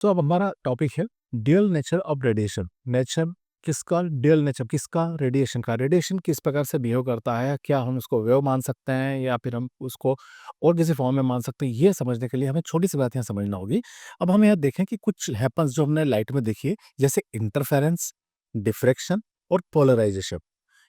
तो अब हमारा टॉपिक है dual nature of radiation. Nature किसका, ड्यूअल नेचर किसका, रेडिएशन का। रेडिएशन किस प्रकार से बिहेव करता है, क्या हम उसको वेव मान सकते हैं या फिर हम उसको और किसी फॉर्म में मान सकते हैं, ये समझने के लिए हमें छोटी सी बात यहाँ समझना होगी। अब हम यहाँ देखें कि कुछ हैपन्स जो हमने लाइट में देखी है, जैसे इंटरफेरेंस, डिफ्रैक्शन और पोलराइजेशन।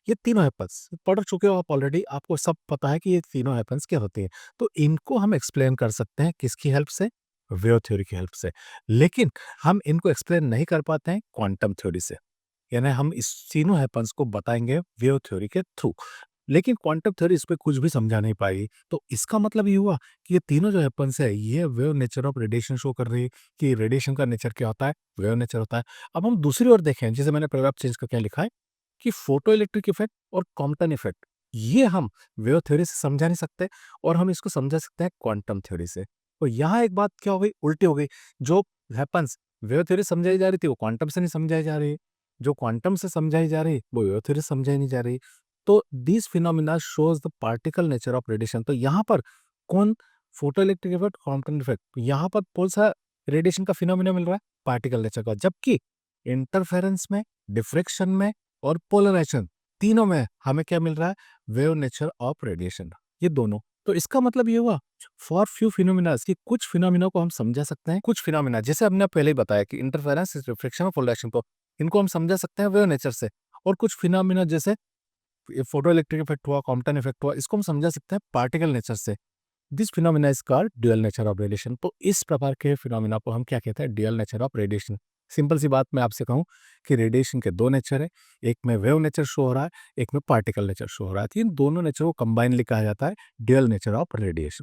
ये तीनों हैपन्स पढ़ चुके हो आप ऑलरेडी, आपको सब पता है कि ये तीनों हैपन्स क्या होती हैं। तो इनको हम एक्सप्लेन कर सकते हैं किसकी हेल्प से, वेव थ्योरी की हेल्प से। लेकिन हम इनको एक्सप्लेन नहीं कर पाते हैं क्वांटम थ्योरी से। यानी हम इस तीनों हैपन्स को बताएंगे वेव थ्योरी के थ्रू, लेकिन क्वांटम थ्योरी इस पे कुछ भी समझा नहीं पाई। तो इसका मतलब ये हुआ कि ये तीनों जो हैपन्स है, ये wave nature of radiation show कर रही है कि रेडिएशन का नेचर क्या होता है, वेव नेचर होता है। अब हम दूसरी ओर देखें, जैसे मैंने पैराग्राफ चेंज करके लिखा है कि फोटो इलेक्ट्रिक इफेक्ट और कॉम्पटन इफेक्ट, ये हम वेव थ्योरी से समझा नहीं सकते और हम इसको समझा सकते हैं क्वांटम थ्योरी से। तो यहाँ एक बात क्या हो गई, उल्टी हो गई। जो हैपन्स वेव थ्योरी समझाई जा रही थी, वो क्वांटम से नहीं समझाई जा रही। जो क्वांटम से समझाई जा रही, वो वेव थ्योरी से समझाई नहीं जा रही। तो this phenomena shows the particle nature of radiation. तो यहाँ पर कौन, photo electric effect, quantum effect, यहाँ पर कौन सा रेडिएशन का फिनोमिना मिल रहा है, पार्टिकल नेचर का। जबकि इंटरफेरेंस में, डिफ्रैक्शन में और पोलराइजेशन, तीनों में हमें क्या मिल रहा है, वेव नेचर ऑफ रेडिएशन, ये दोनों। तो इसका मतलब ये हुआ फॉर फ्यू फिनोमिनास कि कुछ फिनोमिना को हम समझा सकते हैं, कुछ फिनोमिना जैसे हमने पहले ही बताया कि इंटरफेरेंस, रिफ्लेक्शन और पोलराइजेशन को, इनको हम समझा सकते हैं वेव नेचर से। और कुछ फिनोमिना जैसे फोटो इलेक्ट्रिक इफेक्ट हुआ, कॉम्पटन इफेक्ट हुआ, इसको हम समझा सकते हैं पार्टिकल नेचर से। This phenomena is called dual nature of radiation. तो इस प्रकार के फिनोमिना को हम क्या कहते हैं, dual nature of radiation. Simple सी बात मैं आपसे कहूं कि रेडिएशन के दो नेचर है, एक में वेव नेचर शो हो रहा है, एक में पार्टिकल नेचर शो हो रहा है। तो इन दोनों नेचर को कंबाइनली कहा जाता है ड्यूअल नेचर ऑफ रेडिएशन।